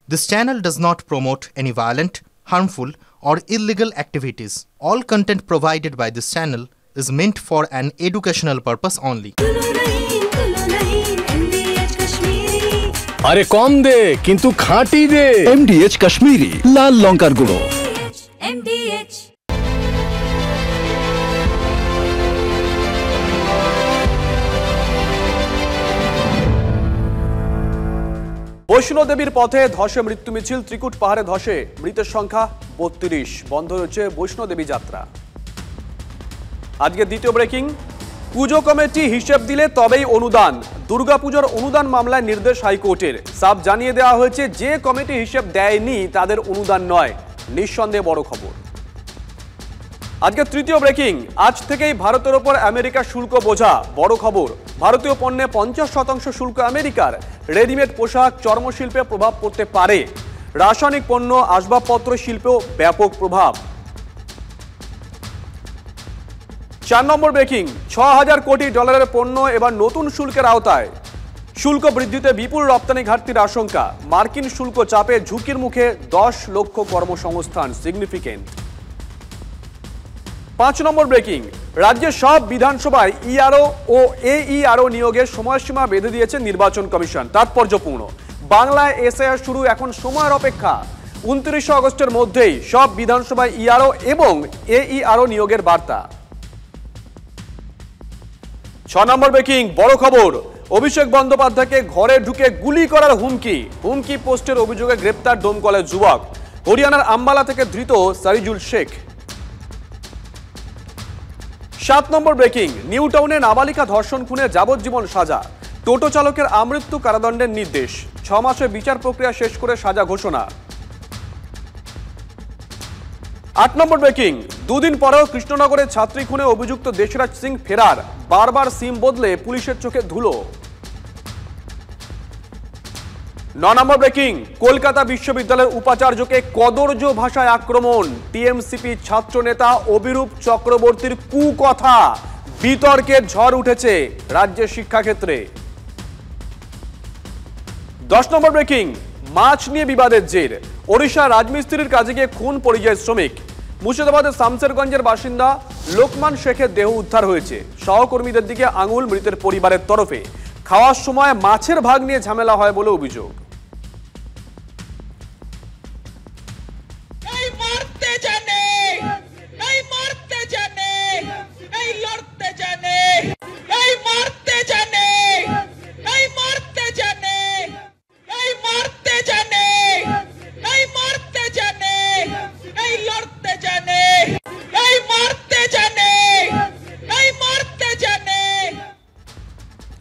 This channel does not promote any violent, harmful, or illegal activities. All content provided by this channel is meant for an educational purpose only. আরে কম দে কিন্তু খাঁটি দে। MDH Kashmiri লাল লঙ্কার গুঁড়ো। MDH বৈষ্ণোদেবীর পথে ধসে মৃত্যু মিছিল, ত্রিকুট পাহাড়ে ধসে মৃতের সংখ্যা ৩২। বন্ধ হয়েছে বৈষ্ণোদেবী যাত্রা। আজকে দ্বিতীয় ব্রেকিং, পুজো কমিটি হিসেব দিলে তবেই অনুদান। দুর্গাপুজোর অনুদান মামলায় নির্দেশ হাইকোর্টের। সাফ জানিয়ে দেওয়া হয়েছে যে কমিটি হিসেব দেয়নি তাদের অনুদান নয়। নিঃসন্দেহে বড় খবর। আজকে তৃতীয় ব্রেকিং, আজ থেকেই ভারতের ওপর আমেরিকার শুল্ক বোঝা। বড় খবর, ভারতীয় পণ্যে ৫০% শুল্ক আমেরিকার। রেডিমেড পোশাক, চর্মশিল্পে প্রভাব পড়তে পারে। রাসায়নিক পণ্য, আসবাবপত্র শিল্পেও ব্যাপক প্রভাব। ৪ নম্বর ব্রেকিং, ৬,০০০ কোটি ডলারের পণ্য এবার নতুন শুল্কের আওতায়। শুল্ক বৃদ্ধিতে বিপুল রপ্তানি ঘাটতির আশঙ্কা। মার্কিন শুল্ক চাপে ঝুঁকির মুখে ১০ লক্ষ কর্মসংস্থান। সিগনিফিকেন্ট। ৫ নম্বর ব্রেকিং, রাজ্যের সব বিধানসভায় ইআরও ও এইআরও নিয়োগের সময়সীমা বেঁধে দিয়েছে নির্বাচন কমিশন। তাৎপর্যপূর্ণ, বাংলায় এসআইআর শুরু এখন সময়ের অপেক্ষা। ২৯ আগস্টের মধ্যেই সব বিধানসভায় ইআরও এবং এইআরও নিয়োগের বার্তা। ৬ নম্বর ব্রেকিং, বড় খবর, অভিষেক বন্দ্যোপাধ্যায়কে ঘরে ঢুকে গুলি করার হুমকি। হুমকি পোস্টের অভিযোগে গ্রেপ্তার ডোমকলের যুবক। হরিয়ানার আম্বালা থেকে ধৃত সারিজুল শেখ। ৭ নম্বর ব্রেকিং, নিউ টাউনে নাবালিকা ধর্ষণ খুনে যাবজ্জীবন সাজা। টোটো চালকের আমৃত্যু কারাদণ্ডের নির্দেশ। ৬ মাসে বিচার প্রক্রিয়া শেষ করে সাজা ঘোষণা। ৮ নম্বর ব্রেকিং, দুদিন পরেও কৃষ্ণনগরে ছাত্রী খুনে অভিযুক্ত দেশরাজ সিং ফেরার। বারবার সিম বদলে পুলিশের চোখে ধুলো। ৯ নম্বর ব্রেকিং, কলকাতা বিশ্ববিদ্যালয়ের উপাচার্যকে কদর্য ভাষায় আক্রমণ। টিএমসিপি ছাত্র নেতা অভিরূপ চক্রবর্তীর কুকথা। বিতর্কের ঝড় উঠেছে রাজ্যের শিক্ষাক্ষেত্রে। ১০ নম্বর ব্রেকিং, মাছ নিয়ে বিবাদের জের। ওড়িশা রাজমিস্ত্রির কাজে গিয়ে খুন পরিযায়ী শ্রমিক। মুর্শিদাবাদের শামসেরগঞ্জের বাসিন্দা লোকমান শেখের দেহ উদ্ধার হয়েছে। সহকর্মীদের দিকে আঙুল মৃতের পরিবারের তরফে। খাওয়ার সময় মাছের ভাগ নিয়ে ঝামেলা হয় বলে অভিযোগ।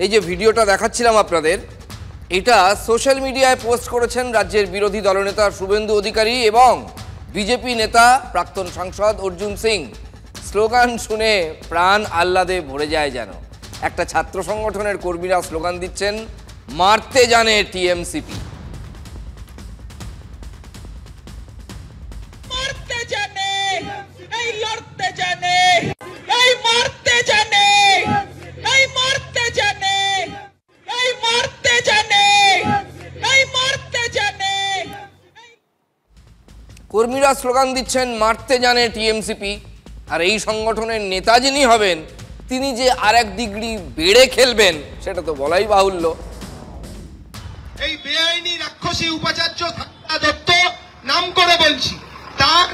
এই যে ভিডিওটা দেখাচ্ছিলাম আপনাদের, এটা সোশ্যাল মিডিয়ায় পোস্ট করেছেন রাজ্যের বিরোধী দলনেতা শুভেন্দু অধিকারী এবং বিজেপি নেতা প্রাক্তন সাংসদ অর্জুন সিং। স্লোগান শুনে প্রাণ আহ্লাদে ভরে যায় যেন। একটা ছাত্র সংগঠনের কর্মীরা স্লোগান দিচ্ছেন, মারতে জানে টিএমসিপি। কর্মীরা স্লোগান দিচ্ছেন, মারতে জানে টিএমসিপি। আর এই সংগঠনের নেতা যিনি হবেন তিনি যে আর এক ডিগ্রি বেড়ে খেলবেন সেটা তো বলাই বাহুল্য। এই বেআইনি রাক্ষসী উপাচার্য দত্ত নাম করে বলছি, তার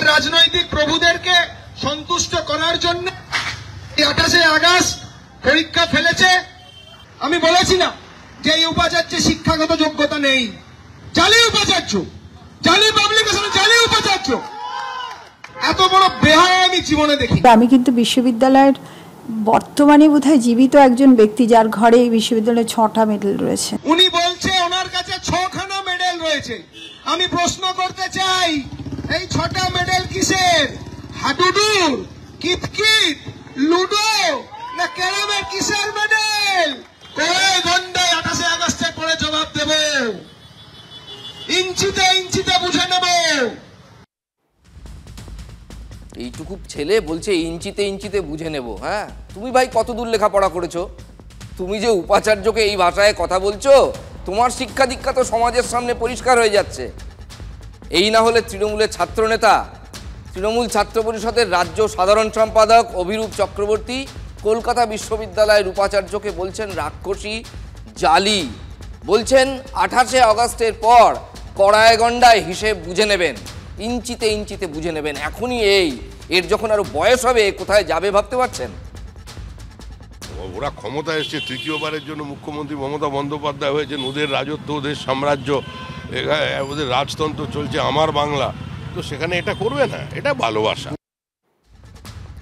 রাজনৈতিক প্রভুদেরকে সন্তুষ্ট করার জন্য 28শে আগস্ট পরীক্ষা ফেলেছে। আমি বলেছি না যে এই উপাচার্যের শিক্ষাগত যোগ্যতা নেই। জালি উপাচার্য, জালি পাবলিকেশন, জালি উপাচার্য। এত বড় বেহায়া আমি জীবনে দেখি। আমি কিন্তু বিশ্ববিদ্যালয়ের বর্তমানে বোধহয় জীবিত একজন ব্যক্তি যার ঘরে এই বিশ্ববিদ্যালয়ে 6টা মেডেল রয়েছে। উনি বলছে ওনার কাছে 6খানা মেডেল রয়েছে। আমি প্রশ্ন করতে চাই, এই 6টা মেডেল কিসের? হাডুডুর, কিতকিত, লুডো না ক্যারামের? কিসের মেডেল? কয় ঘন্টায় 28শে আগস্টের পরে জবাব দেব। ইঞ্চিতে ইঞ্চিতে বুঝে নেব। এইটুকু ছেলে বলছে ইঞ্চিতে ইঞ্চিতে বুঝে নেব। হ্যাঁ, তুমি ভাই কত দূর লেখাপড়া করেছো? তুমি যে উপাচার্যকে এই ভাষায় কথা বলছো, তোমার শিক্ষা দীক্ষা তো সমাজের সামনে পরিষ্কার হয়ে যাচ্ছে। এই না হলে তৃণমূলের ছাত্রনেতা, তৃণমূল ছাত্র পরিষদের রাজ্য সাধারণ সম্পাদক অভিরূপ চক্রবর্তী কলকাতা বিশ্ববিদ্যালয়ের উপাচার্যকে বলছেন রাক্ষসী, জালি। বলছেন 28শে আগস্টের পর কড়ায় গন্ডায় হিসেব বুঝে নেবেন, ইঞ্চিতে ইঞ্চিতে বুঝে নেবেন। এখনই এর যখন আরো বয়স হবে কোথায় যাবে ভাবতে পারছেন? ওরা ক্ষমতা এসছে তৃতীয়বারের জন্য, মুখ্যমন্ত্রী মমতা বন্দ্যোপাধ্যায় হয়েছেন, ওদের রাজত্ব, ওদের সাম্রাজ্য, ওদের রাজতন্ত্র চলছে, আমার বাংলা, তো সেখানে এটা করবে না, এটা ভালোবাসা।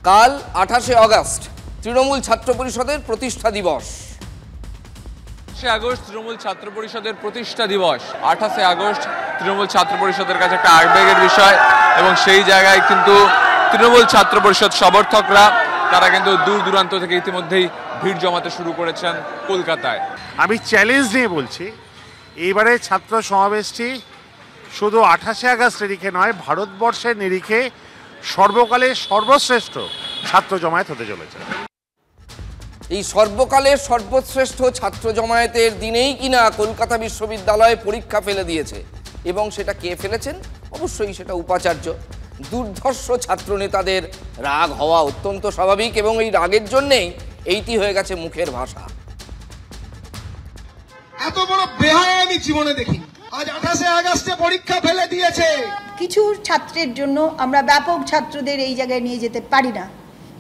কাল 28শে আগস্ট তৃণমূল ছাত্র পরিষদের প্রতিষ্ঠা দিবস। 28শে আগস্ট তৃণমূল ছাত্র পরিষদের প্রতিষ্ঠা দিবস। 28শে আগস্ট তৃণমূল ছাত্র পরিষদের কাছে একটা আবেগের বিষয়, এবং সেই জায়গায় কিন্তু তৃণমূল ছাত্র পরিষদ সমর্থকরা তারা কিন্তু দূর দূরান্ত থেকে ইতিমধ্যেই ভিড় জমাতে শুরু করেছেন কলকাতায়। আমি চ্যালেঞ্জ নিয়ে বলছি, এইবারে ছাত্র সমাবেশটি শুধু 28শে আগস্ট নিরিখে নয়, ভারতবর্ষের নিরিখে সর্বকালের সর্বশ্রেষ্ঠ ছাত্র জমায়েত হতে চলেছে। এই সর্বকালের সর্বশ্রেষ্ঠ ছাত্র জমায়েতের দিনেই কিনা কলকাতা বিশ্ববিদ্যালয়ে পরীক্ষা ফেলে দিয়েছে, এবং সেটা কে ফেলেছেন? অবশ্যই সেটা উপাচার্য। দুর্ধর্ষ ছাত্র নেতাদের রাগ হওয়া অত্যন্ত স্বাভাবিক, এবং এই রাগের জন্যেই এইটি হয়ে গেছে মুখের ভাষা। এত বড় বেহায়া আমি জীবনে দেখিনি। আজ 28শে আগস্টে পরীক্ষা ফেলে দিয়েছে। কিছু ছাত্রের জন্য আমরা ব্যাপক ছাত্রদের এই জায়গায় নিয়ে যেতে পারি না।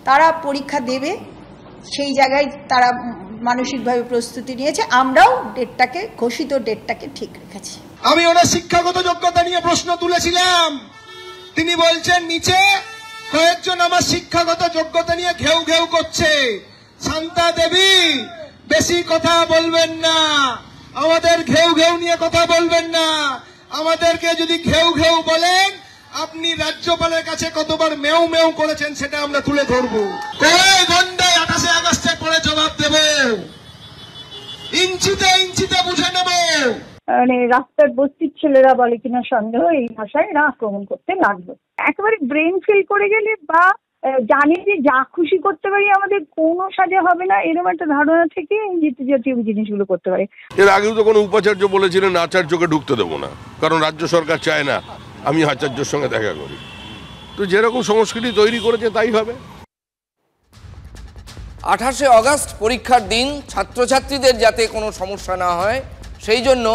তারা পরীক্ষা দেবে, সেই জায়গায় তারা মানসিকভাবে প্রস্তুতি নিয়েছে। আমরাও ঘোষিত ডেটটাকে ঠিক রেখেছি। আমি ওনার শিক্ষাগত যোগ্যতা নিয়ে প্রশ্ন তুলেছিলাম, তিনি বলছেন নিচে কয়েকজন আমার শিক্ষাগত যোগ্যতা নিয়ে ঘেউ ঘেউ করছে। শান্তা দেবী, বেশি কথা বলবেন না, আমাদের ঘেউ ঘেউ নিয়ে কথা বলবেন না। আমাদেরকে যদি ঘেউ ঘেউ বলেন, আপনি রাজ্যপালের কাছে কতবার মেউ মেউ করেছেন সেটা আমরা তুলে ধরবো। কড়াই গন্ডায় 28শে আগস্টের পরে জবাব দেব, ইঞ্চিতে ইঞ্চিতে বুঝে নেব। মানে রাস্তার বস্তির ছেলেরা বলে কিনা সন্দেহ, এই ভাষায় এরা আক্রমণ করতে লাগবে। একেবারে ব্রেন ফেল করে গেলে বা জানি যে যা খুশি করতে পারি, আমাদের কোনো সাজা হবে না, এরকম একটা ধারণা থেকে জাতীয় জিনিসগুলো করতে পারে। এর আগেও তো কোনো উপাচার্য বলেছিলেন আচার্যকে ঢুকতে দেবো না, কারণ রাজ্য সরকার চায় না আমি আচার্যের সঙ্গে দেখা করি। তো যেরকম সংস্কৃতি তৈরি করেছে তাই হবে। 28শে আগস্ট পরীক্ষার দিন ছাত্রছাত্রীদের যাতে কোনো সমস্যা না হয়, সেই জন্য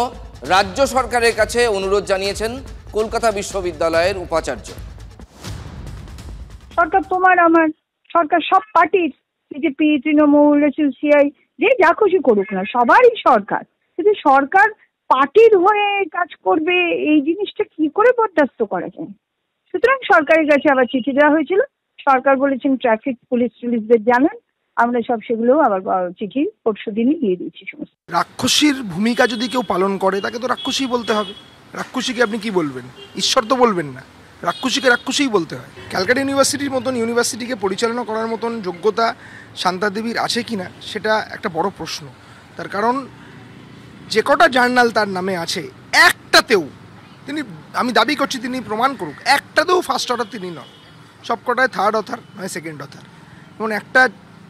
রাজ্য সরকারের কাছে অনুরোধ জানিয়েছেন কলকাতা বিশ্ববিদ্যালয়ের উপাচার্য। সরকার তোমার আমার, সরকার সব পার্টির, বিজেপি, তৃণমূল, সিপিআই, যে যা খুশি করুক না, সবারই সরকার। কিন্তু সরকার পার্টির হয়ে কাজ করবে, এই জিনিসটা কি করে বরদাস্ত করা যায়? সুতরাং সরকারের কাছে আবার চিঠি দেওয়া হয়েছিল। সরকার বলেছেন ট্রাফিক পুলিশদের জানান, আমরা সব সেগুলো আবার চিঠি পরশু দিনই দিয়ে দিয়েছি সমস্ত। রাক্ষসীর ভূমিকা যদি কেউ পালন করে তাকে তো রাক্ষসী বলতে হবে। রাক্ষসীকে আপনি কি বলবেন? ঈশ্বর তো বলবেন না, রাক্ষসীকে রাক্ষসীই বলতে হয়। ক্যালকাটা ইউনিভার্সিটির মতন ইউনিভার্সিটিকে পরিচালনা করার মতন যোগ্যতা শান্তা দেবীর আছে কি না সেটা একটা বড় প্রশ্ন। তার কারণ যে কটা জার্নাল তার নামে আছে, একটাতেও তিনি, আমি দাবি করছি তিনি প্রমাণ করুক, একটাতেও ফার্স্ট অথার তিনি নন। সব কটায় থার্ড অথার নয় সেকেন্ড অথার, এবং একটা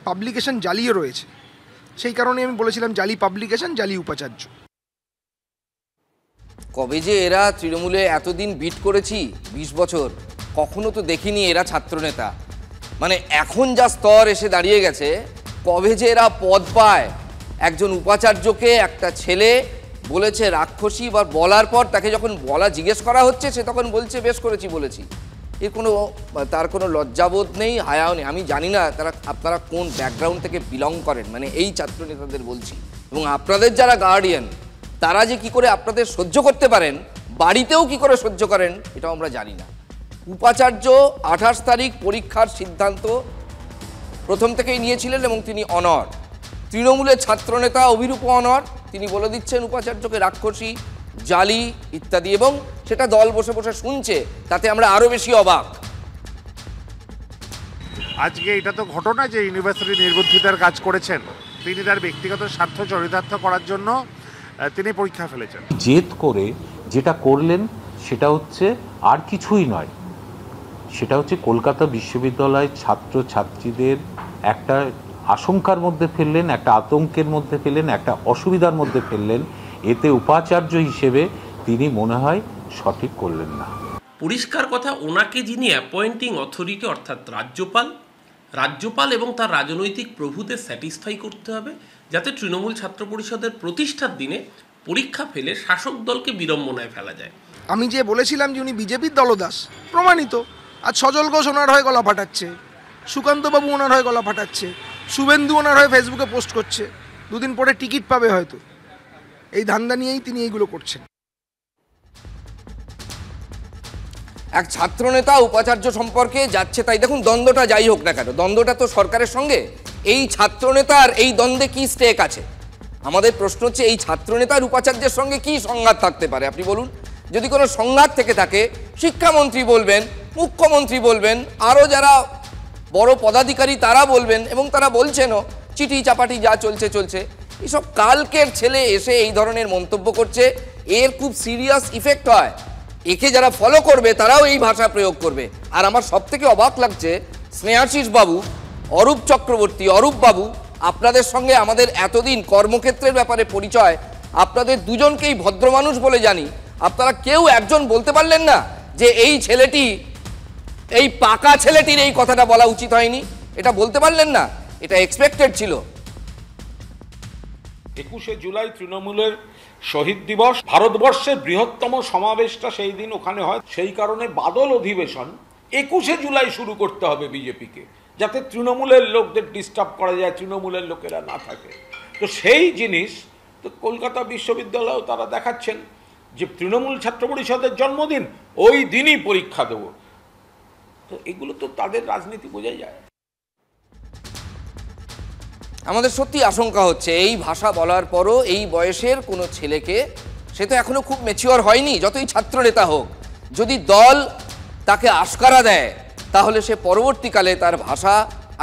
পাবলিকেশন জালিও রয়েছে। সেই কারণে আমি বলেছিলাম জালি পাবলিকেশন, জালি উপাচার্য। কবে যে এরা তৃণমূলে এতদিন বিট করেছি, 20 বছর, কখনো তো দেখিনি এরা ছাত্রনেতা। মানে এখন যা স্তর এসে দাঁড়িয়ে গেছে, কবে যে এরা পদ পায়। একজন উপাচার্যকে একটা ছেলে বলেছে রাক্ষসী, বা বলার পর তাকে যখন জিজ্ঞেস করা হচ্ছে, সে তখন বলছে বেশ করেছি বলেছি। তার কোনো লজ্জাবোধ নেই, হায়াও নেই। আমি জানি না আপনারা কোন ব্যাকগ্রাউন্ড থেকে বিলং করেন, মানে এই ছাত্র নেতাদের বলছি। এবং আপনাদের যারা গার্ডিয়ান, তারা যে কি করে আপনাদের সহ্য করতে পারেন, বাড়িতেও কি করে সহ্য করেন, এটাও আমরা জানি না। উপাচার্য 28 তারিখ পরীক্ষার সিদ্ধান্ত প্রথম থেকেই নিয়েছিলেন, এবং তিনি অনর। তৃণমূলের ছাত্রনেতা অভিরূপ অনর, তিনি বলে দিচ্ছেন উপাচার্যকে রাক্ষসী, জালি ইত্যাদি, এবং সেটা দল বসে বসে শুনছে। তাতে আমরা আরো বেশি অবাক। আজকে এটা তো ঘটনা যে ইউনিভার্সিটি নির্বুদ্ধিতার কাজ করেছেন, তিনি তার ব্যক্তিগত স্বার্থ চরিতার্থ করার জন্য তিনি পরীক্ষা ফেলেছেন। জেদ করে যেটা করলেন সেটা হচ্ছে আর কিছুই নয়, সেটা হচ্ছে কলকাতা বিশ্ববিদ্যালয়ের ছাত্রছাত্রীদের একটা আশঙ্কার মধ্যে ফেললেন, একটা আতঙ্কের মধ্যে ফেললেন, একটা অসুবিধার মধ্যে ফেললেন। এতে উপাচার্য হিসেবে তিনি মনে হয় সঠিক করলেন না। পরিষ্কার কথা, ওনাকে যিনি অ্যাপয়েন্টিং অথরিটি অর্থাৎ রাজ্যপাল এবং তার রাজনৈতিক প্রভুদের স্যাটিসফাই করতে হবে, যাতে তৃণমূল ছাত্র পরিষদের প্রতিষ্ঠার দিনে পরীক্ষা ফেলে শাসক দলকে বিড়ম্বনায় ফেলা যায়। আমি যে বলেছিলাম যে উনি বিজেপির দলদাস, প্রমাণিত। আজ সজল ঘোষ ওনার হয়ে গলা ফাটাচ্ছে, সুকান্তবাবু ওনার হয়ে গলা ফাটাচ্ছে, শুভেন্দু ওনার হয়ে ফেসবুকে পোস্ট করছে, দুদিন পরে টিকিট পাবে হয়তো। এই ধান্দা নিয়েই তিনি এইগুলো করছেন। এক ছাত্রনেতা উপাচার্য সম্পর্কে যাচ্ছে তাই। দেখুন, দ্বন্দ্বটা যাই হোক না কেন, দ্বন্দ্বটা তো সরকারের সঙ্গে। এই ছাত্রনেতার এই দ্বন্দ্বে কি স্টেক আছে? আমাদের প্রশ্ন হচ্ছে, এই ছাত্রনেতার উপাচার্যের সঙ্গে কি সংঘাত থাকতে পারে আপনি বলুন। যদি কোনো সংঘাত থেকে থাকে, শিক্ষামন্ত্রী বলবেন, মুখ্যমন্ত্রী বলবেন, আরও যারা বড় পদাধিকারী তারা বলবেন, এবং তারা বলছেনও। চিঠি চাপাটি যা চলছে চলছে। এইসব কালকের ছেলে এসে এই ধরনের মন্তব্য করছে, এর খুব সিরিয়াস ইফেক্ট হয়। একে যারা ফলো করবে তারাও এই ভাষা প্রয়োগ করবে। আর আমার সব থেকে অবাক লাগছে, স্নেহাশিস বাবু, অরূপ চক্রবর্তী, অরূপ বাবু, আপনাদের সঙ্গে আমাদের এতদিন কর্মক্ষেত্রের ব্যাপারে পরিচয়, আপনাদের দুজনকেই ভদ্র মানুষ বলে জানি। আপনারা কেউ একজন বলতে পারলেন না যে এই ছেলেটি, এই পাকা ছেলেটির এই কথাটা বলা উচিত হয়নি? এটা বলতে পারলেন না? এটা এক্সপেক্টেড ছিল। 21শে জুলাই তৃণমূলের শহীদ দিবস, ভারতবর্ষের বৃহত্তম সমাবেশটা সেই দিন ওখানে হয়। সেই কারণে বাদল অধিবেশন 21শে জুলাই শুরু করতে হবে বিজেপিকে, যাতে তৃণমূলের লোকদের ডিস্টার্ব করা যায়, তৃণমূলের লোকেরা না থাকে। তো সেই জিনিস তো কলকাতা বিশ্ববিদ্যালয়েও তারা দেখাচ্ছেন যে তৃণমূল ছাত্র পরিষদের জন্মদিন, ওই দিনই পরীক্ষা দেব। তো এগুলো তো তাদের রাজনীতি বোঝাই যায়। আমাদের সত্যি আশঙ্কা হচ্ছে, এই ভাষা বলার পরও এই বয়সের কোনো ছেলেকে, সে তো এখনো খুব ম্যাচিওর হয়নি, যতই ছাত্র নেতা হোক, যদি দল তাকে আশকারা দেয়, তাহলে সে পরবর্তীকালে তার ভাষা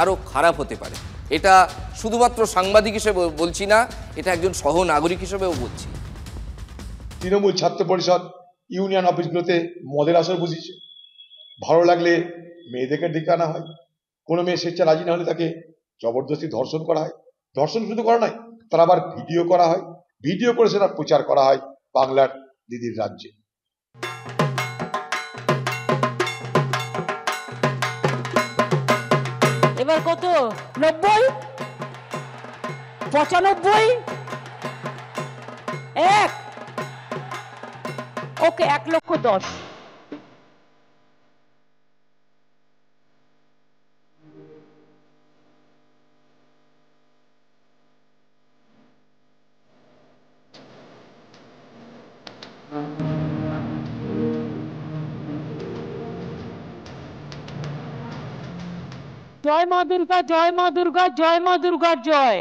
আরও খারাপ হতে পারে। এটা শুধুমাত্র সাংবাদিক হিসেবে বলছি না, এটা একজন সহ নাগরিক হিসেবেও বলছি। তৃণমূল ছাত্র পরিষদ ইউনিয়ন অফিসগুলোতে মদের আসর বুঝিয়েছে। ভালো লাগলে মেয়েদেরকে ডেকে আনা হয়, কোনো মেয়ে স্বেচ্ছা রাজি না হলে তাকে জবরদস্তি ধর্ষণ করা হয়। ধর্ষণ শুধু করা নয়, তার আবার ভিডিও করা হয়, ভিডিও করে সেটা প্রচার করা হয় বাংলার দিদির রাজ্যে। এবার কত? 90, 95, 1, ওকে 1,10,000। জয় মা দুর্গা, জয় মা দুর্গা, জয় মা দুর্গার জয়।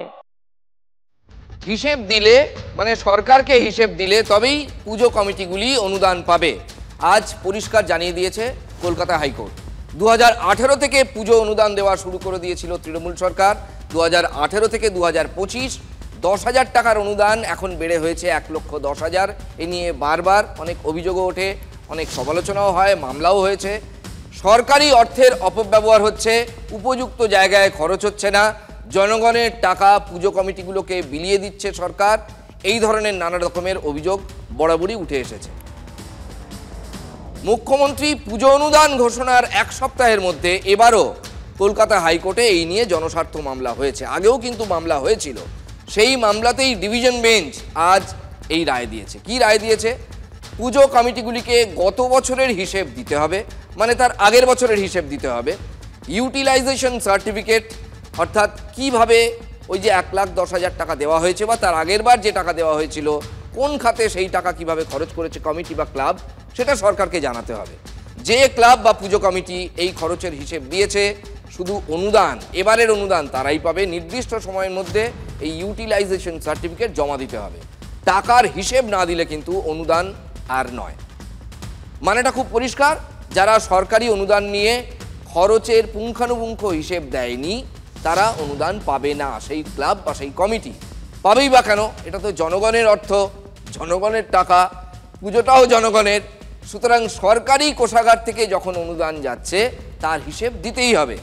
হিসেব দিলে, মানে সরকারকে হিসেব দিলে তবেই পুজো কমিটিগুলি অনুদান পাবে। আজ পরিষ্কার জানিয়ে দিয়েছে কলকাতা হাইকোর্ট। 2018 থেকে পুজো অনুদান দেওয়া শুরু করে দিয়েছিল তৃণমূল সরকার। 2018 থেকে 2025 10,000 টাকার অনুদান এখন বেড়ে হয়েছে 1,10,000। এ নিয়ে বারবার অনেক অভিযোগও ওঠে, অনেক সমালোচনাও হয়, মামলাও হয়েছে। সরকারি অর্থের অপব্যবহার হচ্ছে, উপযুক্ত জায়গায় খরচ হচ্ছে না, জনগণের টাকা পুজো কমিটিগুলোকে বিলিয়ে দিচ্ছে সরকার। এই ধরনের নানা রকমের অভিযোগ বরাবরই উঠে এসেছে। মুখ্যমন্ত্রী পুজো অনুদান ঘোষণার 1 সপ্তাহের মধ্যে এবারও কলকাতা হাইকোর্টে এই নিয়ে জনস্বার্থ মামলা হয়েছে। আগেও কিন্তু মামলা হয়েছিল, সেই মামলাতেই ডিভিশন বেঞ্চ আজ এই রায় দিয়েছে। কি রায় দিয়েছে? পুজো কমিটিগুলিকে গত বছরের হিসেব দিতে হবে, মানে তার আগের বছরের হিসেব দিতে হবে। ইউটিলাইজেশন সার্টিফিকেট, অর্থাৎ কিভাবে ওই যে 1,10,000 টাকা দেওয়া হয়েছে বা তার আগের বার যে টাকা দেওয়া হয়েছিল, কোন খাতে সেই টাকা কিভাবে খরচ করেছে কমিটি বা ক্লাব, সেটা সরকারকে জানাতে হবে। যে ক্লাব বা পুজো কমিটি এই খরচের হিসেব দিয়েছে, শুধু অনুদান, এবারের অনুদান তারাই পাবে। নির্দিষ্ট সময়ের মধ্যে এই ইউটিলাইজেশন সার্টিফিকেট জমা দিতে হবে। টাকার হিসেব না দিলে কিন্তু অনুদান আর নয়। মানেটা খুব পরিষ্কার, যারা সরকারি অনুদান নিয়ে খরচের পুঙ্খানুপুঙ্খ হিসেব দেয়নি তারা অনুদান পাবে না। সেই ক্লাব বা সেই কমিটি পাবেই বা কেন? এটা তো জনগণের অর্থ, জনগণের টাকা, পুজোটাও জনগণের। সুতরাং সরকারি কোষাগার থেকে যখন অনুদান যাচ্ছে তার হিসেব দিতেই হবে।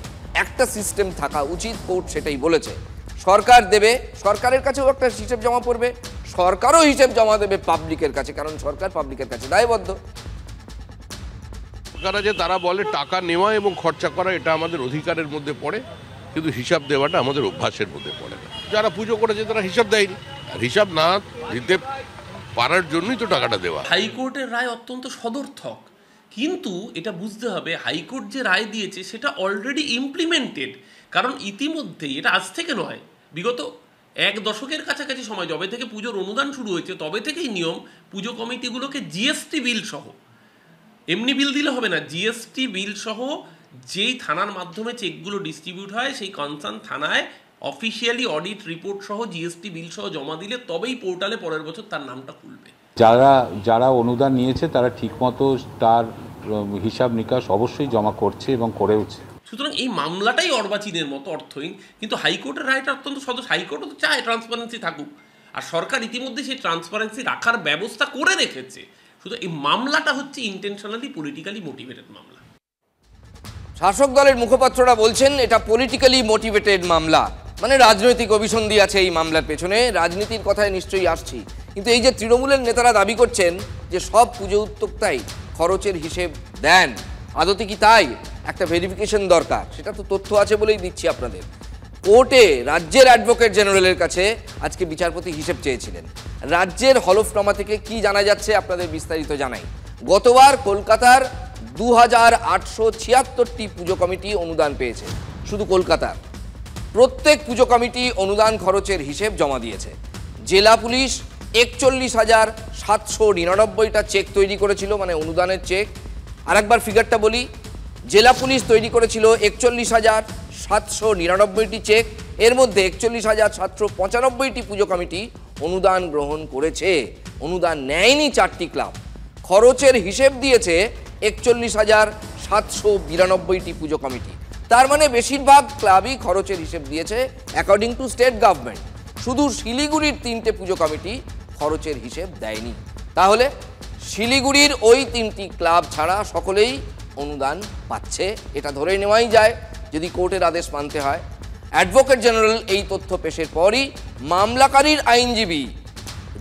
একটা সিস্টেম থাকা উচিত, কোর্ট সেটাই বলেছে। সরকার দেবে, সরকারের কাছেও একটা হিসেব জমা পড়বে, সরকারও হিসেব জমা দেবে পাবলিকের কাছে, কারণ সরকার পাবলিকের কাছে দায়বদ্ধ। যে তারা বলে টাকা নেওয়া এবং খরচা করা এটা আমাদের অধিকারের মধ্যে পড়ে, কিন্তু হিসাব দেওয়াটা আমাদের অভ্যাসের মধ্যে পড়ে না। যারা পুজো করেছে তারা হিসাব দেয়নি, আর হিসাব না দিতে পারার জন্যই তো টাকাটা দেওয়া। হাইকোর্টের রায় অত্যন্ত সদর্থক, কিন্তু এটা বুঝতে হবে হাইকোর্ট যে রায় দিয়েছে সেটা অলরেডি ইমপ্লিমেন্টেড। কারণ ইতিমধ্যেই, এটা আজ থেকে নয়, বিগত 1 দশকের কাছাকাছি সময়, যবে থেকে পুজোর অনুদান শুরু হয়েছে তবে থেকেই নিয়ম পুজো কমিটিগুলোকে জিএসটি বিল সহ, এমনি বিল দিলে হবে না, জিএসটি বিল সহ যেই থানার মাধ্যমে চেকগুলো ডিস্ট্রিবিউট হয় সেই কনসার্ন থানায় অফিসিয়ালি অডিট রিপোর্ট সহ জিএসটি বিল সহ জমা দিলে তবেই পোর্টালে পরের বছর তার নামটা খুলবে। যারা অনুদান নিয়েছে তারা ঠিকমতো তার হিসাব নিকাশ অবশ্যই জমা করছে এবং করেওছে। সুতরাং এই মামলাটাই অর্বাচীনের মতো অর্থহীন, কিন্তু হাইকোর্টের রায়টা অত্যন্ত সদস্য। হাইকোর্টও তো চায় ট্রান্সপারেন্সি থাকুক, আর সরকার ইতিমধ্যে সেই ট্রান্সপারেন্সি রাখার ব্যবস্থা করে রেখেছে। শুধু এই মামলাটা হচ্ছে ইন্টেনশনালি পলিটিক্যালি মোটিভেটেড মামলা। শাসক দলের মুখপাত্ররা বলছেন এটা পলিটিক্যালি মোটিভেটেড মামলা, মানে রাজনৈতিক অভিসন্ধি আছে এই মামলার পেছনে। রাজনীতির কথায় নিশ্চয়ই আসছি, কিন্তু এই যে তৃণমূলের নেতারা দাবি করছেন যে সব পুজো উদ্যোক্তাই খরচের হিসেব দেন, আদতে কি তাই? একটা ভেরিফিকেশন দরকার, সেটা তো তথ্য আছে বলেই দিচ্ছি আপনাদের। কোর্টে রাজ্যের অ্যাডভোকেট জেনারেলের কাছে আজকে বিচারপতি হিসেব চেয়েছিলেন। রাজ্যের হলফনামা থেকে কি জানা যাচ্ছে আপনাদের বিস্তারিত জানাই। গতবার কলকাতার 2876টি পুজো কমিটি অনুদান পেয়েছে, শুধু কলকাতার। প্রত্যেক পুজো কমিটি অনুদান খরচের হিসেব জমা দিয়েছে। জেলা পুলিশ 41,799টা চেক তৈরি করেছিল, মানে অনুদানের চেক। আরেকবার ফিগারটা বলি, জেলা পুলিশ তৈরি করেছিল 41,799টি চেক, এর মধ্যে 41,795টি পুজো কমিটি অনুদান গ্রহণ করেছে, অনুদান নেয়নি 4টি ক্লাব। খরচের হিসেব দিয়েছে 41,792টি পুজো কমিটি। তার মানে বেশিরভাগ ক্লাবই খরচের হিসেব দিয়েছে অ্যাকর্ডিং টু স্টেট গভর্নমেন্ট। শুধু শিলিগুড়ির 3টে পুজো কমিটি খরচের হিসেব দেয়নি। তাহলে শিলিগুড়ির ওই 3টি ক্লাব ছাড়া সকলেই অনুদান পাচ্ছে, এটা ধরে নেওয়াই যায় যদি কোর্টের আদেশ মানতে হয়। অ্যাডভোকেট জেনারেল এই তথ্য পেশের পরই মামলাকারীর আইনজীবী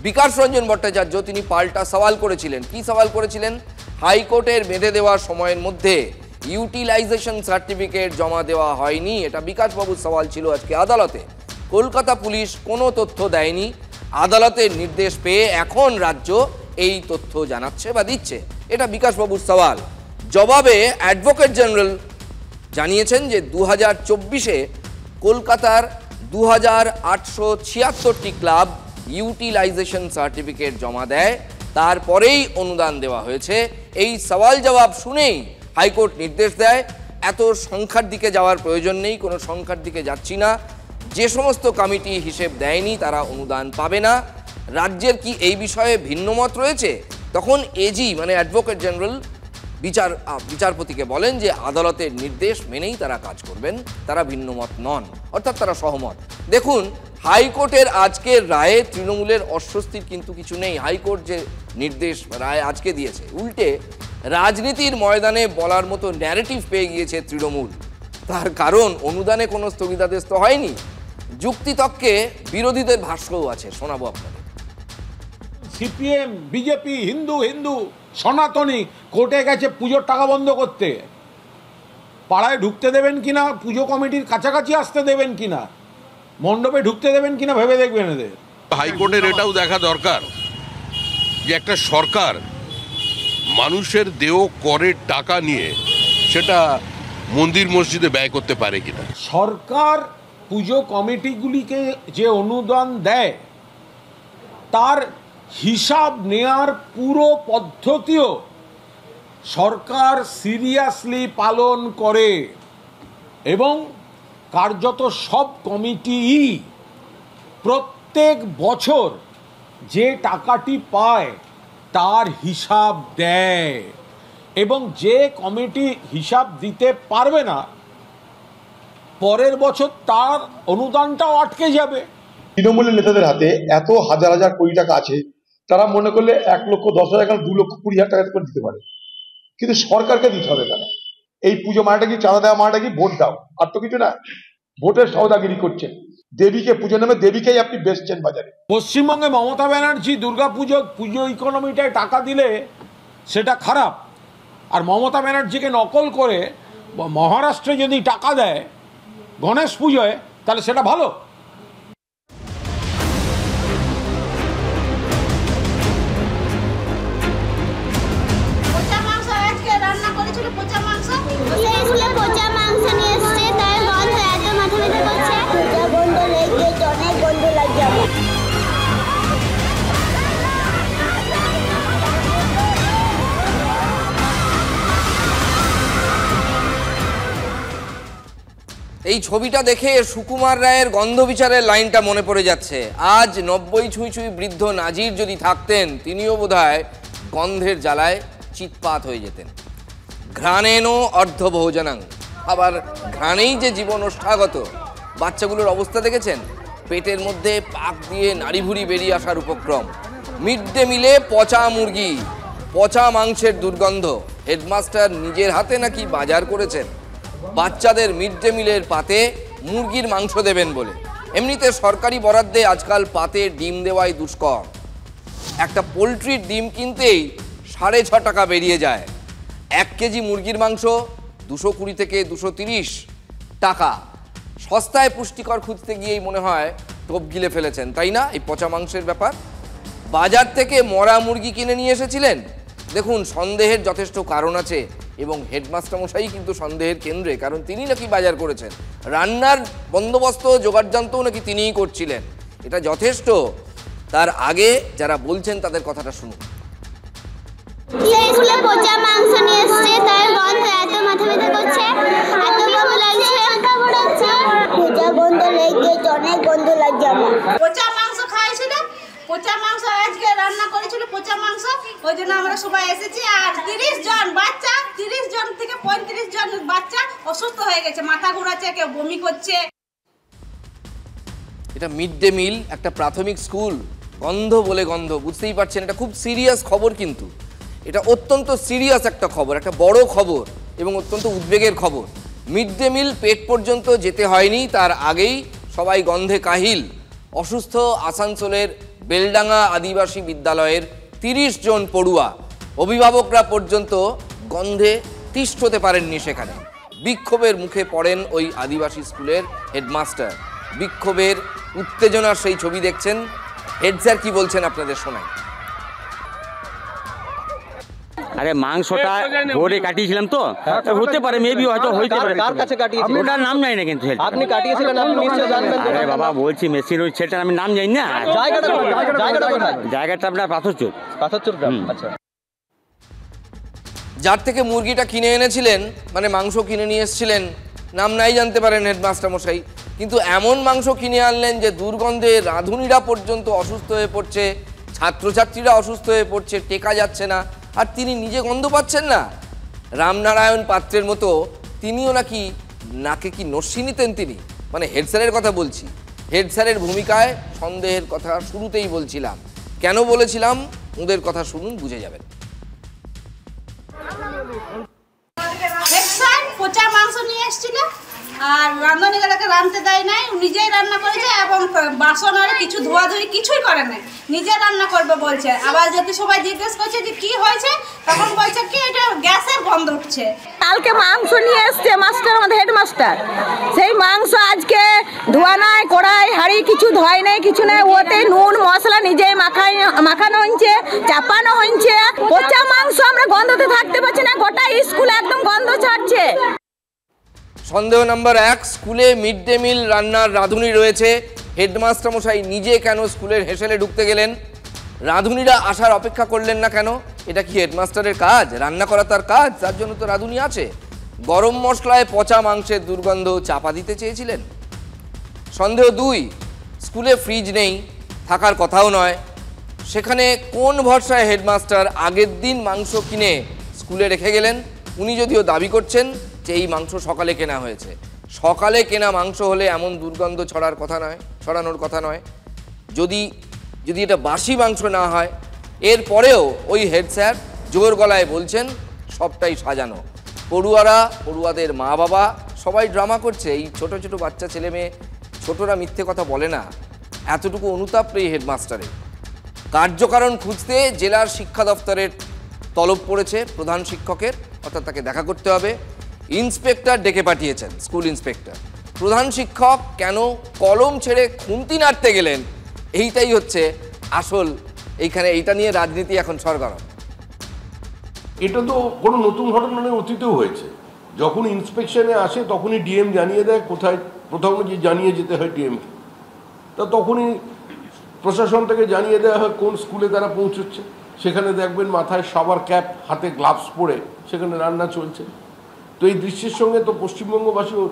বিকাশ রঞ্জন ভট্টাচার্য তিনি পাল্টা সওয়াল করেছিলেন। কি সওয়াল করেছিলেন? হাইকোর্টের বেঁধে দেওয়ার সময়ের মধ্যে ইউটিলাইজেশন সার্টিফিকেট জমা দেওয়া হয়নি, এটা বিকাশবাবুর সওয়াল ছিল আজকে আদালতে। কলকাতা পুলিশ কোনো তথ্য দেয়নি, আদালতের নির্দেশ পেয়ে এখন রাজ্য এই তথ্য জানাচ্ছে বা দিচ্ছে, এটা বিকাশবাবুর সওয়াল। জবাবে অ্যাডভোকেট জেনারেল জানিয়েছেন যে 2024-এ কলকাতার 2876টি ক্লাব ইউটিলাইজেশন সার্টিফিকেট জমা দেয়, তারপরেই অনুদান দেওয়া হয়েছে। এই সওয়াল জবাব শুনেই হাইকোর্ট নির্দেশ দেয় এত সংখ্যার দিকে যাওয়ার প্রয়োজন নেই, কোনো সংখ্যার দিকে যাচ্ছি না, যে সমস্ত কমিটি হিসেব দেয়নি তারা অনুদান পাবে না। রাজ্যের কি এই বিষয়ে ভিন্নমত রয়েছে? তখন এজি মানে অ্যাডভোকেট জেনারেল বিচারপতিকে বলেন যে আদালতের নির্দেশ মেনেই তারা কাজ করবেন, তারা ভিন্নমত নন, অর্থাৎ তারা সহমত। দেখুন, হাইকোর্টের আজকের রায়ে তৃণমূলের অস্বস্তির কিন্তু কিছু নেই। হাইকোর্ট যে নির্দেশ রায় আজকে দিয়েছে, উল্টে রাজনীতির ময়দানে বলার মতো ন্যারেটিভ পেয়ে গিয়েছে তৃণমূল। তার কারণ অনুদানে কোনো স্থগিতাদেশ তো হয়নি। যুক্তিতক্কে বিরোধীদের ভাষ্যও আছে, শোনাবো আপনাদের। সিপিএম, বিজেপি, হিন্দু হিন্দু সনাতনী কোর্টে গেছে পুজোর টাকা বন্ধ করতে। পাড়ায় ঢুকতে দেবেন কিনা, পুজো কমিটির কাছাকাছি আসতে দেবেন কিনা, মণ্ডপে ঢুকতে দেবেন কিনা ভেবে দেখবেন এদের। হাইকোর্টের এটাও দেখা দরকার যে একটা সরকার মানুষের দেয় করের টাকা নিয়ে সেটা মন্দির মসজিদে ব্যয় করতে পারে কিনা। সরকার পুজো কমিটিগুলিকে যে অনুদান দেয় তার হিসাব নেয়ার পুরো পদ্ধতিও সরকার সিরিয়াসলি পালন করে এবং কার্যত সব কমিটিই প্রত্যেক বছর যে টাকাটি পায় তার হিসাব দেয় এবং যে কমিটি হিসাব দিতে পারবে না পরের বছর তার অনুদানটাও আটকে যাবে। তৃণমূলের নেতাদের হাতে এত হাজার হাজার কোটি টাকা আছে, তারা মনে করলে 1,10,000, 2,20,000 টাকা করে দিতে পারে, কিন্তু সরকারকে দিতে হবে কেন? এই পুজো মানেটা কি, চাঁদা দেওয়া মানেটা কি, ভোট দাও, আর তো কিছু না। ভোটের সওদাগিরি করছেন, দেবীকে পুজো নামে দেবীকেই আপনি বেচছেন বাজারে। পশ্চিমবঙ্গে মমতা ব্যানার্জি পুজো ইকোনমিটায় টাকা দিলে সেটা খারাপ, আর মমতা ব্যানার্জিকে নকল করে মহারাষ্ট্রে যদি টাকা দেয় গণেশ পুজোয় তাহলে সেটা ভালো। এই ছবিটা দেখে সুকুমার রায়ের গন্ধ বিচারের লাইনটা মনে পড়ে যাচ্ছে। আজ 90 ছুঁই ছুঁই বৃদ্ধ নাজির যদি থাকতেন, তিনিও বোধহয় গন্ধের জ্বালায় চিৎপাত হয়ে যেতেন। ঘ্রাণেনও অর্ধভোজনাং, আবার ঘ্রাণেই যে জীবন ওষ্ঠাগত। বাচ্চাগুলোর অবস্থা দেখেছেন, পেটের মধ্যে পাক দিয়ে নাড়িভুড়ি বেরিয়ে আসার উপক্রম। মিড ডে মিলে পচা মুরগি, পচা মাংসের দুর্গন্ধ। হেডমাস্টার নিজের হাতে নাকি বাজার করেছেন বাচ্চাদের মিড ডে মিলের পাতে মুরগির মাংস দেবেন বলে। এমনিতে সরকারি বরাদ্দে আজকাল পাতে ডিম দেওয়াই দুষ্কর। একটা পোলট্রির ডিম কিনতেই 6.5 টাকা বেরিয়ে যায়। 1 কেজি মুরগির মাংস 220 থেকে 230 টাকা। সস্তায় পুষ্টিকর খুঁজতে গিয়েই মনে হয় টোপ গিলে ফেলেছেন, তাই না? এই পচা মাংসের ব্যাপার। বাজার থেকে মরা মুরগি কিনে নিয়ে এসেছিলেন। দেখুন, সন্দেহের যথেষ্ট কারণ আছে এবং হেডমাস্টার মশাই কিন্তু সন্দেহের কেন্দ্রে, কারণ তিনি নাকি বাজার করেছেন। রান্নার বন্দোবস্ত জোগাড়যন্ত্রও নাকি তিনিই করছিলেন। এটা যথেষ্ট। তার আগে যারা বলছেন তাদের কথাটা শুনুন। পচা মাংস নিয়ে এসছে, তার গন্ধ এত মাথা ব্যথা করছে, এত গন্ধ লাগছে, পচা গন্ধ লেগেছে, অনেক গন্ধ লাগছে আমার। পচা মাংস খাইছিল, পচা মাংস আজকে রান্না করেছিল পচা মাংস, ওই জন্য আমরা সবাই এসেছি। আর 30 জন বাচ্চা, 30 জন থেকে 35 জন বাচ্চা অসুস্থ হয়ে গেছে, মাথা ঘোরাচ্ছে, কেউ বমি করছে। এটা মিড ডে মিল, একটা প্রাথমিক স্কুল, গন্ধ বলে গন্ধ, বুঝতেই পারছেন এটা খুব সিরিয়াস খবর। কিন্তু এটা অত্যন্ত সিরিয়াস একটা খবর, একটা বড় খবর এবং অত্যন্ত উদ্বেগের খবর। মিড ডে মিল পেট পর্যন্ত যেতে হয়নি, তার আগেই সবাই গন্ধে কাহিল। অসুস্থ আসানসোলের বেলডাঙ্গা আদিবাসী বিদ্যালয়ের 30 জন পড়ুয়া, অভিভাবকরা পর্যন্ত গন্ধে তিষ্ঠ হতে পারেননি সেখানে। বিক্ষোভের মুখে পড়েন ওই আদিবাসী স্কুলের হেডমাস্টার। বিক্ষোভের উত্তেজনার সেই ছবি দেখছেন। হেড স্যার কি বলছেন আপনাদের শোনাই। আরে মাংসটা ভোরে কাটিয়েছিলাম তো, হতে পারে, মেবি হয়তো হইতে পারে। কার কাছে কাটিয়েছেন ওটার নাম নাই না, কিন্তু আপনি কাটিয়েছিলেন, আপনি নিশ্চয়ই জানবেন। আরে বাবা বলছি মেশিন ওই সেটার আমি নাম জানি না। জায়গাটা কোথায়? জায়গাটা আপনার পাথরচুর। পাথরচুর গ্রাম। আচ্ছা। যার থেকে মুরগিটা কিনে এনেছিলেন, মানে মাংস কিনে নিয়ে এসেছিলেন, নাম নাই জানতে পারেন হেডমাস্টার মশাই, কিন্তু এমন মাংস কিনে আনলেন যে দুর্গন্ধে রাঁধুনিরা পর্যন্ত অসুস্থ হয়ে পড়ছে, ছাত্রছাত্রীরা অসুস্থ হয়ে পড়ছে, টেকা যাচ্ছে না, আর তিনি নিজে গন্ধ পাচ্ছেন না। রামনারায়ণ পাত্রের মতো তিনিও নাকি নাকে কি নস্যি নিতেন তিনি, মানে হেড স্যারের কথা বলছি। হেড স্যারের ভূমিকায় সন্দেহের কথা শুরুতেই বলছিলাম। কেন বলেছিলাম ওদের কথা শুনুন, বুঝে যাবেন। পচা মাংস নিয়ে এসেছিল আর রাঁধুনিগুলোকে রাঁধতে দেয় নাই, নিজেই রান্না করেছে এবং বাসন আর কিছু ধোয়াধুয়ি কিছুই করে নাই, নিজে রান্না করবে বলছে। আবার যদি সবাই জিজ্ঞেস করছে যে কি হয়েছে, তখন বলছে কি এটা গ্যাসের গন্ধ উঠছে। কালকে মাংস নিয়ে এসছে মাস্টার, আমাদের হেডমাস্টার, সেই মাংস আজকে ধোয়া নাই, কড়াই হাঁড়ি কিছু ধোয় নাই, কিছু নাই, ওতে নুন মশলা নিজেই মাখানো হয়েছে, চাপানো হয়েছে। পচা মাংস আমরা গন্ধতে থাকতে পারছি না, গোটা স্কুল একদম গন্ধ ছাড়ছে। সন্দেহ নাম্বার 1, স্কুলে মিড ডে মিল রান্নার রাঁধুনি রয়েছে। হেডমাস্টার মশাই নিজে কেন স্কুলের হেসেলে ঢুকতে গেলেন? রাঁধুনিরা আসার অপেক্ষা করলেন না কেন? এটা কি হেডমাস্টারের কাজ? রান্না করা তার কাজ, তার জন্য তো রাঁধুনি আছে। গরম মশলায় পচা মাংসের দুর্গন্ধ চাপা দিতে চেয়েছিলেন। সন্দেহ 2, স্কুলে ফ্রিজ নেই, থাকার কথাও নয়, সেখানে কোন ভরসায় হেডমাস্টার আগের দিন মাংস কিনে স্কুলে রেখে গেলেন? উনি যদিও দাবি করছেন যে এই মাংস সকালে কেনা হয়েছে। সকালে কেনা মাংস হলে এমন দুর্গন্ধ ছড়ানোর কথা নয়। যদি এটা বাসি মাংস না হয়, এরপরেও ওই হেড স্যার জোর গলায় বলছেন সবটাই সাজানো। পড়ুয়ারা, পড়ুয়াদের মা বাবা সবাই ড্রামা করছে। এই ছোট ছোট বাচ্চা ছেলে মেয়ে, ছোটরা মিথ্যে কথা বলে না, এতটুকু অনুতাপ নেই হেডমাস্টারের। কার্যকারণ খুঁজতে জেলার শিক্ষা দপ্তরের তলব পড়েছে প্রধান শিক্ষকের, অর্থাৎ তাকে দেখা করতে হবে। ইন্সপেক্টর ডেকে পাঠিয়েছেন, স্কুল ইন্সপেক্টর। প্রধান শিক্ষক কেন কলম ছেড়ে খুন্তি নাড়তে গেলেন, এইটাই হচ্ছে আসল, এইখানে এইটা নিয়ে রাজনীতি এখন সরগরম। এটা তো কোনো নতুন ঘটনা নয়, অতীতেও হয়েছে। যখন ইন্সপেকশনে আসে তখনই ডিএম জানিয়ে দেয় কোথায়, প্রথমে যে জানিয়ে যেতে হয় ডিএমকে, তা তখনই প্রশাসন থেকে জানিয়ে দেওয়া হয় কোন স্কুলে তারা পৌঁছচ্ছে। সেখানে দেখবেন মাথায় সাবার ক্যাপ, হাতে গ্লাভস পরে সেখানে রান্না চলছে। তো এই দৃশ্যের সঙ্গে তো পশ্চিমবঙ্গবাসীও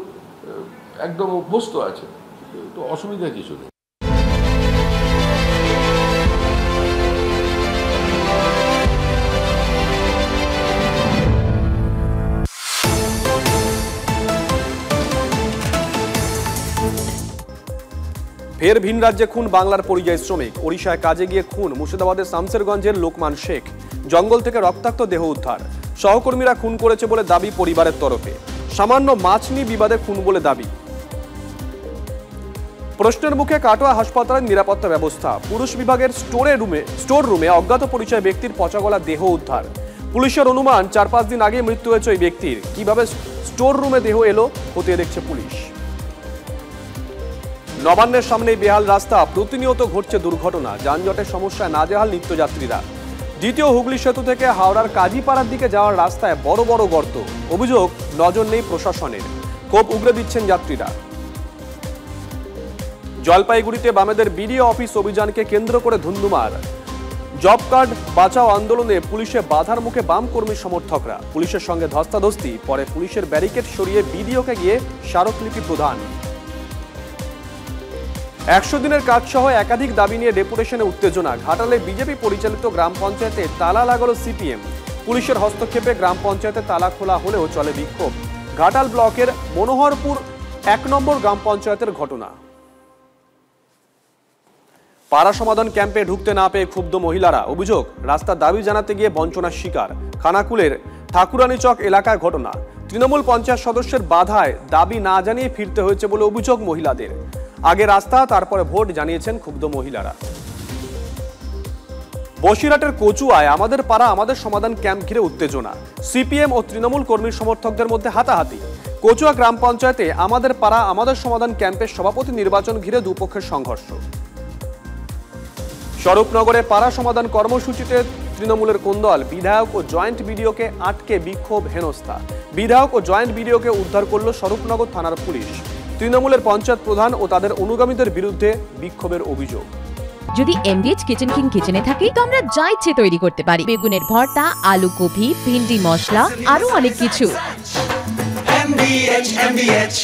একদম অভ্যস্ত আছে, তো অসুবিধা কিছু নেই। ফের ভিন রাজ্যে খুন বাংলার পরিযায়ী শ্রমিক। ওড়িশায় কাজে গিয়ে খুন মুর্শিদাবাদের শামসেরগঞ্জের লোকমান শেখ। জঙ্গল থেকে রক্তাক্ত দেহ উদ্ধার। সহকর্মীরা খুন করেছে বলে দাবি পরিবারের তরফে। সামান্য মাছ নিয়ে বিবাদে খুন বলে দাবি। প্রশ্নের মুখে কাটোয়া হাসপাতালের নিরাপত্তা ব্যবস্থা। পুরুষ বিভাগের স্টোর রুমে অজ্ঞাত পরিচয় ব্যক্তির পচাগলা দেহ উদ্ধার। পুলিশের অনুমান 4-5 দিন আগে মৃত্যু হয়েছে ওই ব্যক্তির। কিভাবে স্টোর রুমে দেহ এলো খতিয়ে দেখছে পুলিশ। নবান্নের সামনে বেহাল রাস্তা, প্রতিনিয়ত ঘটছে দুর্ঘটনা। যানজটের সমস্যায় নাজেহাল নিত্যযাত্রীরা। দ্বিতীয় হুগলি সেতু থেকে হাওড়ার কাজীপাড়ার দিকে যাওয়ার রাস্তায় বড় বড় গর্ত। অভিযোগ নজর নেই প্রশাসনের। ক্ষোভ উগরে দিচ্ছেন যাত্রীরা। জলপাইগুড়িতে বামেদের বিডিও অফিস অভিযানকে কেন্দ্র করে ধুন্ধুমার। জব কার্ড বাঁচাও আন্দোলনে পুলিশে বাধার মুখে বাম কর্মী সমর্থকরা। পুলিশের সঙ্গে ধস্তাধস্তি, পরে পুলিশের ব্যারিকেড সরিয়ে বিডিওকে গিয়ে স্মারকলিপি প্রদান। 100 দিনের কাজ সহ একাধিক দাবি নিয়ে ডেপুটেশনে উত্তেজনা। ঘাটালে বিজেপি পরিচালিত গ্রাম পঞ্চায়েতে তালা লাগালো সিপিএম। পুলিশের হস্তক্ষেপে গ্রাম পঞ্চায়েতে তালা খোলা হলেও চলে বিক্ষোভ। ঘাটাল ব্লকের মনোহরপুর 1 নম্বর গ্রাম পঞ্চায়েতের ঘটনা। পাড়া সমাধান ক্যাম্পে ঢুকতে না পেয়ে ক্ষুব্ধ মহিলারা। অভিযোগ রাস্তার দাবি জানাতে গিয়ে বঞ্চনার শিকার। খানাকুলের ঠাকুরানী চক এলাকায় ঘটনা। তৃণমূল পঞ্চায়েত সদস্যের বাধায় দাবি না জানিয়ে ফিরতে হয়েছে বলে অভিযোগ মহিলাদের। আগে রাস্তা, তারপরে ভোট, জানিয়েছেন ক্ষুব্ধ মহিলারা। বসিরহাটের কচুয়ায় আমাদের পাড়া আমাদের সমাধান ক্যাম্প ঘিরে উত্তেজনা। সিপিএম ও তৃণমূল কর্মীর সমর্থকদের মধ্যে হাতাহাতি। কচুয়া গ্রাম পঞ্চায়েতে আমাদের পাড়া আমাদের সমাধান ক্যাম্পের সভাপতি নির্বাচন ঘিরে দুপক্ষের সংঘর্ষ। স্বরূপনগরে পাড়া সমাধান কর্মসূচিতে তৃণমূলের কোন্দল। বিধায়ক ও জয়েন্ট বিডিওকে আটকে বিক্ষোভ হেনস্থা। বিধায়ক ও জয়েন্ট বিডিওকে উদ্ধার করল স্বরূপনগর থানার পুলিশ। তৃণমূলের পঞ্চায়েত প্রধান ও তাদের অনুগামীদের বিরুদ্ধে বিক্ষোভের অভিযোগ। যদি এমডিএচ কিচেন কিং কিচেনে থাকি তো আমরা যা ইচ্ছে তৈরি করতে পারি। বেগুনের ভর্তা, আলু কপি, ভিন্ডি মশলা, আরো অনেক কিছু। MDH